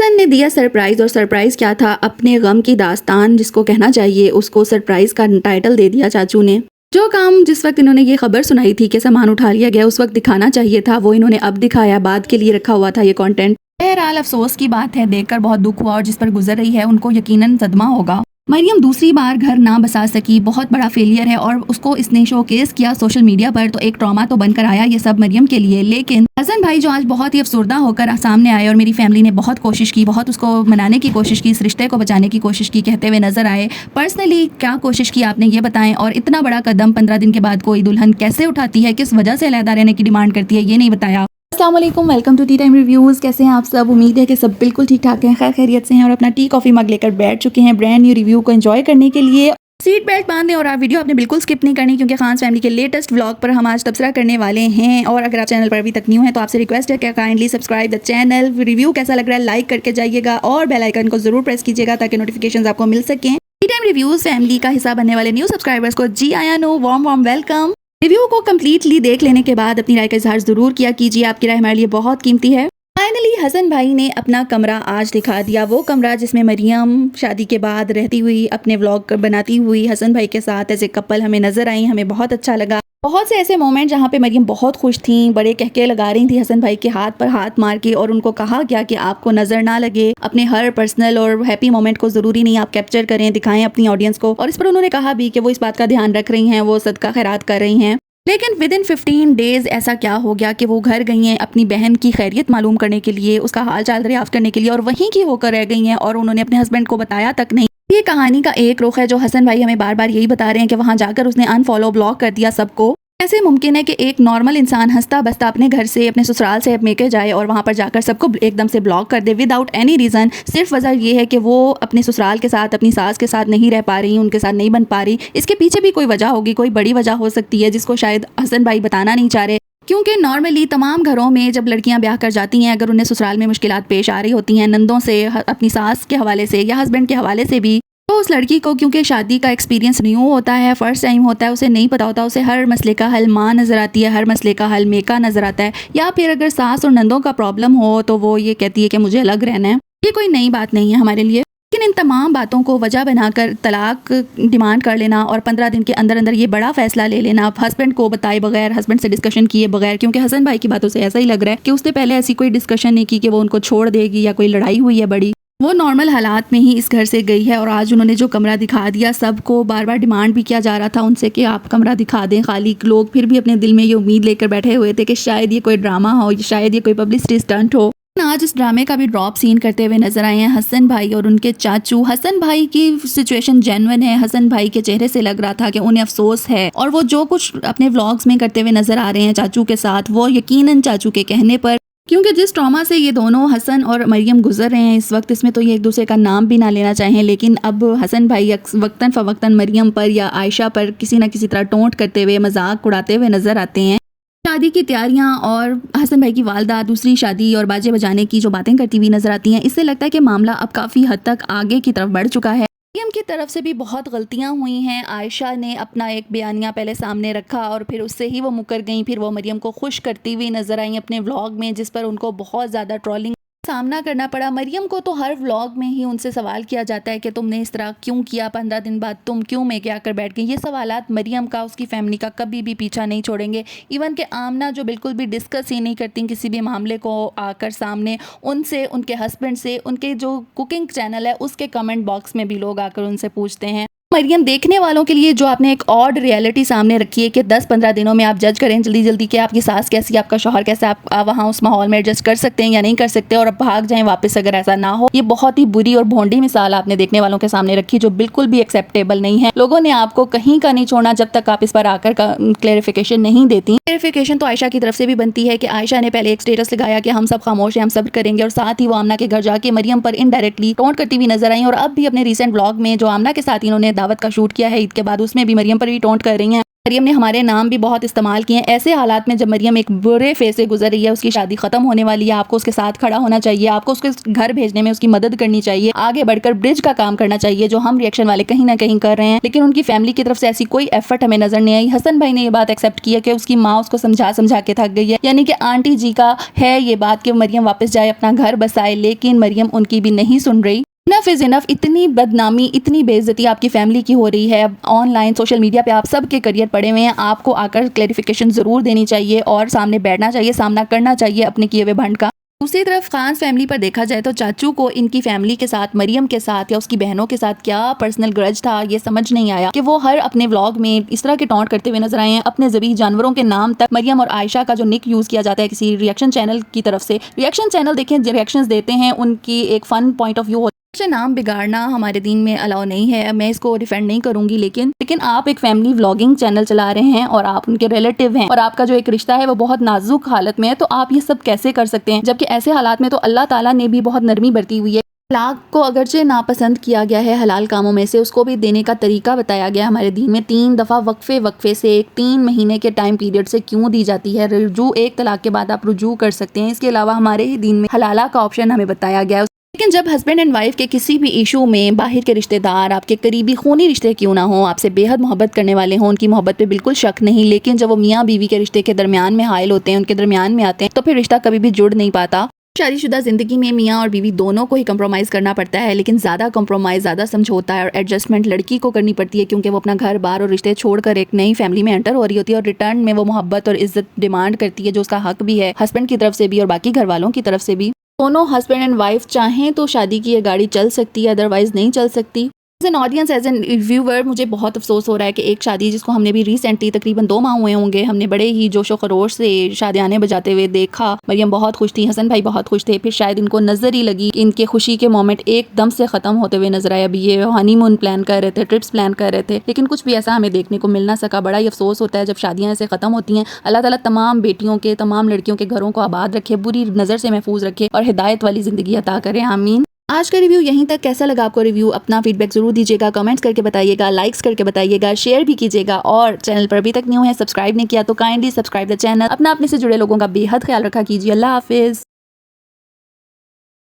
हसन ने दिया सरप्राइज, और सरप्राइज क्या था, अपने गम की दास्तान जिसको कहना चाहिए उसको सरप्राइज का टाइटल दे दिया चाचू ने। जो काम जिस वक्त इन्होंने ये खबर सुनाई थी कि सामान उठा लिया गया उस वक्त दिखाना चाहिए था, वो इन्होंने अब दिखाया। बाद के लिए रखा हुआ था ये कंटेंट। बहरहाल अफसोस की बात है, देखकर बहुत दुख हुआ, और जिस पर गुजर रही है उनको यकीनन सदमा होगा। मरियम दूसरी बार घर ना बसा सकी, बहुत बड़ा फेलियर है, और उसको इसने शोकेस किया सोशल मीडिया पर, तो एक ट्रॉमा तो बनकर आया ये सब मरियम के लिए। लेकिन हसन भाई जो आज बहुत ही अफसरदा होकर सामने आए, और मेरी फैमिली ने बहुत कोशिश की, बहुत उसको मनाने की कोशिश की, इस रिश्ते को बचाने की कोशिश की, कहते हुए नजर आए। पर्सनली क्या कोशिश की आपने ये बताएं, और इतना बड़ा कदम 15 दिन के बाद कोई दुल्हन कैसे उठाती है, किस वजह से अलहदा रहने की डिमांड करती है, ये नहीं बताया। अस्सलाम वालेकुम, welcome to tea time reviews. कैसे हैं आप सब? उम्मीद है कि सब बिल्कुल ठीक ठाक हैं, खैर खैरियत से हैं, और अपना टी कॉफ़ी मग लेकर बैठ चुके हैं ब्रांड न्यू रिव्यू को एंजॉय करने के लिए। सीट बेल्ट बांध दें और आप वीडियो आपने बिल्कुल स्किप नहीं करनी, क्योंकि खान फैमिली के लेटेस्ट व्लॉग पर हम आज तबसरा करने वाले हैं। और अगर आप चैनल पर अभी तक न्यू हैं तो आपसे रिक्वेस्ट है कि kindly subscribe the channel. Review कैसा लग रहा है लाइक करके जाइएगा, और बेल आइकन को जरूर प्रेस कीजिएगा ताकि नोटिफिकेशन आपको मिल सकें। टी टाइम रिव्यूज़ फैमिली का हिस्सा बनने वाले न्यू सब्सक्राइबर्स को जी आया नो वार्म वेलकम। रिव्यू को कम्प्लीटली देख लेने के बाद अपनी राय का इजहार जरूर किया कीजिए, आपकी राय हमारे लिए बहुत कीमती है। फाइनली हसन भाई ने अपना कमरा आज दिखा दिया, वो कमरा जिसमें मरियम शादी के बाद रहती हुई अपने व्लॉग बनाती हुई हसन भाई के साथ एज ए कपल हमें नजर आई। हमें बहुत अच्छा लगा। बहुत से ऐसे मोमेंट जहाँ पे मरियम बहुत खुश थी, बड़े कहके लगा रही थी हसन भाई के हाथ पर हाथ मार के, और उनको कहा गया कि आपको नजर ना लगे, अपने हर पर्सनल और हैप्पी मोमेंट को जरूरी नहीं आप कैप्चर करें, दिखाएं अपनी ऑडियंस को। और इस पर उन्होंने कहा भी कि वो इस बात का ध्यान रख रही हैं, वो सदका खैरात कर रही हैं। लेकिन विद इन 15 डेज ऐसा क्या हो गया कि वो घर गई हैं अपनी बहन की खैरियत मालूम करने के लिए, उसका हाल चाल दरियाफ्त करने के लिए, और वहीं की होकर रह गई हैं, और उन्होंने अपने हस्बैंड को बताया तक नहीं। ये कहानी का एक रुख है जो हसन भाई हमें बार बार यही बता रहे हैं कि वहाँ जाकर उसने अनफॉलो ब्लॉक कर दिया सबको। कैसे मुमकिन है कि एक नॉर्मल इंसान हंसता बसता अपने घर से अपने ससुराल से मेके जाए और वहाँ पर जाकर सबको एकदम से ब्लॉक कर दे विदाउट एनी रीज़न। सिर्फ वजह ये है कि वो अपने ससुराल के साथ अपनी सास के साथ नहीं रह पा रही, उनके साथ नहीं बन पा रही। इसके पीछे भी कोई वजह होगी, कोई बड़ी वजह हो सकती है जिसको शायद हसन भाई बताना नहीं चाह रहे। क्योंकि नॉर्मली तमाम घरों में जब लड़कियां ब्याह कर जाती हैं, अगर उन्हें ससुराल में मुश्किलात पेश आ रही होती हैं नंदों से, अपनी सास के हवाले से या हस्बैंड के हवाले से भी, तो उस लड़की को क्योंकि शादी का एक्सपीरियंस न्यू होता है, फर्स्ट टाइम होता है, उसे नहीं पता होता, उसे हर मसले का हल माँ नज़र आती है, हर मसले का हल मेका नज़र आता है। या फिर अगर सास और नंदों का प्रॉब्लम हो तो वो ये कहती है कि मुझे अलग रहना है। ये कोई नई बात नहीं है हमारे लिए। लेकिन इन तमाम बातों को वजह बनाकर तलाक डिमांड कर लेना और 15 दिन के अंदर अंदर ये बड़ा फैसला ले लेना, हस्बैंड को बताए बगैर, हस्बैंड से डिस्कशन किए बगैर, क्योंकि हसन भाई की बातों से ऐसा ही लग रहा है कि उसने पहले ऐसी कोई डिस्कशन नहीं की कि वो उनको छोड़ देगी या कोई लड़ाई हुई है बड़ी। वो नॉर्मल हालात में ही इस घर से गई है, और आज उन्होंने जो कमरा दिखा दिया, सबको बार बार डिमांड भी किया जा रहा था उनसे कि आप कमरा दिखा दें खाली। लोग फिर भी अपने दिल में ये उम्मीद लेकर बैठे हुए थे कि शायद ये कोई ड्रामा हो, शायद ये कोई पब्लिसिटी स्टंट हो। आज इस ड्रामे का भी ड्रॉप सीन करते हुए नजर आए हैं हसन भाई और उनके चाचू। हसन भाई की सिचुएशन जेन्युइन है, हसन भाई के चेहरे से लग रहा था कि उन्हें अफसोस है, और वो जो कुछ अपने व्लॉग्स में करते हुए नजर आ रहे हैं चाचू के साथ, वो यकीनन चाचू के कहने पर, क्योंकि जिस ट्रॉमा से ये दोनों हसन और मरियम गुजर रहे हैं इस वक्त, इसमें तो ये एक दूसरे का नाम भी ना लेना चाहें, लेकिन अब हसन भाई वक्तन फ़वक्तन मरियम पर या आयशा पर किसी न किसी तरह टोंट करते हुए, मजाक उड़ाते हुए नजर आते हैं। शादी की तैयारियां और हसन भाई की वालदा दूसरी शादी और बाजे बजाने की जो बातें करती हुई नजर आती हैं, इससे लगता है कि मामला अब काफ़ी हद तक आगे की तरफ बढ़ चुका है। मरियम की तरफ से भी बहुत गलतियां हुई हैं। आयशा ने अपना एक बयानिया पहले सामने रखा और फिर उससे ही वो मुकर गई, फिर वो मरियम को खुश करती हुई नजर आई अपने व्लॉग में, जिस पर उनको बहुत ज़्यादा ट्रोलिंग सामना करना पड़ा। मरियम को तो हर व्लॉग में ही उनसे सवाल किया जाता है कि तुमने इस तरह क्यों किया, 15 दिन बाद तुम क्यों मेके आकर बैठ गई। ये सवालात मरियम का, उसकी फैमिली का कभी भी पीछा नहीं छोड़ेंगे। इवन के आमना जो बिल्कुल भी डिस्कस ही नहीं करती किसी भी मामले को आकर सामने, उनसे, उनके हस्बैंड से, उनके जो कुकिंग चैनल है उसके कमेंट बॉक्स में भी लोग आकर उनसे पूछते हैं। मरियम देखने वालों के लिए जो आपने एक ऑड रियलिटी सामने रखी है कि 10-15 दिनों में आप जज करें जल्दी जल्दी कि आपकी सास कैसी, आपका शौहर कैसा, आप वहाँ उस माहौल में एडजस्ट कर सकते हैं या नहीं कर सकते, और अब भाग जाएं वापस अगर ऐसा ना हो। ये बहुत ही बुरी और भोंडी मिसाल आपने देखने वालों के सामने रखी जो बिल्कुल भी एक्सेप्टेबल नहीं है। लोगों ने आपको कहीं का नहीं छोड़ना जब तक आप इस पर आकर क्लेरिफिकेशन नहीं देती। क्लेरिफिकेशन तो आयशा की तरफ से भी बनती है कि आयशा ने पहले एक स्टेटस लगाया कि हम सब खामोश हैं, हम सब्र करेंगे, और साथ ही वो आमना के घर जाके मरियम पर इनडायरेक्टली टोंट करती हुई नजर आई। और अब भी अपने रिसेंट व्लॉग में जो आमना के साथ इन्होंने दावत का शूट किया है ईद के बाद, उसमें भी मरियम पर भी टोंट कर रही हैं। मरियम ने हमारे नाम भी बहुत इस्तेमाल किए हैं। ऐसे हालात में जब मरियम एक बुरे फेज से गुजर रही है, उसकी शादी खत्म होने वाली है, आपको उसके साथ खड़ा होना चाहिए, आपको उसके घर भेजने में उसकी मदद करनी चाहिए, आगे बढ़कर ब्रिज का काम करना चाहिए, जो हम रिएक्शन वाले कहीं ना कहीं कर रहे हैं। लेकिन उनकी फैमिली की तरफ से ऐसी कोई एफर्ट हमें नजर नहीं आई। हसन भाई ने ये बात एक्सेप्ट की है कि उसकी माँ उसको समझा समझा के थक गई है, यानी कि आंटी जी का है ये बात कि मरियम वापस जाए, अपना घर बसाए, लेकिन मरियम उनकी भी नहीं सुन रही। Enough is enough. इतनी बदनामी, इतनी बेइज्जती आपकी फैमिली की हो रही है ऑनलाइन सोशल मीडिया पे, आप सबके करियर पड़े हुए हैं, आपको आकर क्लैरिफिकेशन ज़रूर देनी चाहिए और सामने बैठना चाहिए, सामना करना चाहिए अपने किए हुए भंड का। दूसरी तरफ खान फैमिली पर देखा जाए तो चाचू को इनकी फैमिली के साथ, मरियम के साथ या उसकी बहनों के साथ क्या पर्सनल ग्रज था, ये समझ नहीं आया कि वो हर अपने व्लॉग में इस तरह के टॉन्ट करते हुए नजर आए हैं। अपने ज़बीह जानवरों के नाम तक मरियम और आयशा का जो निक यूज़ किया जाता है किसी रिएक्शन चैनल की तरफ से, रिएक्शन चैनल देखें, रिएक्शंस देते हैं, उनकी एक फ़न पॉइंट ऑफ व्यू नाम बिगाड़ना हमारे दीन में अलाउ नहीं है। मैं इसको डिफेंड नहीं करूंगी, लेकिन आप एक फैमिली व्लॉगिंग चैनल चला रहे हैं और आप उनके रिलेटिव हैं और आपका जो एक रिश्ता है वो बहुत नाजुक हालत में है, तो आप ये सब कैसे कर सकते हैं? जबकि ऐसे हालात में तो अल्लाह ताला ने भी बहुत नरमी बरती हुई है। तलाक को अगरचे नापसंद किया गया है हलाल कामों में से, उसको भी देने का तरीका बताया गया हमारे दीन में। 3 दफ़ा वक्फे से 3 महीने के टाइम पीरियड से क्यों दी जाती है? रुजू, एक तलाक के बाद आप रुजू कर सकते हैं। इसके अलावा हमारे ही दीन में हलाला का ऑप्शन हमें बताया गया है। लेकिन जब हस्बैंड एंड वाइफ के किसी भी इशू में बाहर के रिश्तेदार, आपके करीबी खूनी रिश्ते क्यों ना हो, आपसे बेहद मोहब्बत करने वाले हों, उनकी मोहब्बत पे बिल्कुल शक नहीं, लेकिन जब वो मियाँ बीवी के रिश्ते के दरमियान में हायल होते हैं, उनके दरमियान में आते हैं, तो फिर रिश्ता कभी भी जुड़ नहीं पाता। शादीशुदा ज़िंदगी में मियाँ और बीवी दोनों को ही कंप्रोमाइज़ करना पड़ता है, लेकिन ज़्यादा कंप्रोमाइज़, ज़्यादा समझौता और एडजस्टमेंट लड़की को करनी पड़ती है, क्योंकि वो अपना घर बार और रिश्ते छोड़कर एक नई फैमिली में एंटर हो रही होती है और रिटर्न में वो मोहब्बत और इज्जत डिमांड करती है, जो उसका हक भी है हस्बैंड की तरफ से भी और बाकी घर वालों की तरफ से भी। दोनों हस्बैंड एंड वाइफ चाहें तो शादी की ये गाड़ी चल सकती है, अदरवाइज नहीं चल सकती। As an audience, as an viewer, मुझे बहुत अफसोस हो रहा है कि एक शादी जिसको हमने भी रिसेंटली तकरीबन 2 माह हुए होंगे, हमने बड़े ही जोशो खरोश से शादियाने बजाते हुए देखा। मरियम बहुत खुश थी, हसन भाई बहुत खुश थे, फिर शायद इनको नज़र ही लगी कि इनके खुशी के मोमेंट एकदम से ख़त्म होते हुए नजर आए। अभी ये हनीमून प्लान कर रहे थे, ट्रिप्स प्लान कर रहे थे, लेकिन कुछ भी ऐसा हमें देखने को मिल ना सका। बड़ा ही अफसोस होता है जब शादियाँ ऐसे ख़त्म होती हैं। अल्लाह ताला तमाम बेटियों के, तमाम लड़कियों के घरों को आबाद रखे, बुरी नज़र से महफूज रखे और हिदायत वाली ज़िंदगी अता करें, आमीन। आज का रिव्यू यहीं तक। कैसा लगा आपको रिव्यू? अपना फीडबैक जरूर दीजिएगा, कमेंट्स करके बताइएगा, लाइक्स करके बताइएगा, शेयर भी कीजिएगा और चैनल पर अभी तक न्यू है, सब्सक्राइब नहीं किया तो काइंडली सब्सक्राइब द चैनल। अपने से जुड़े लोगों का बेहद ख्याल रखा कीजिए। अल्लाह हाफिज़।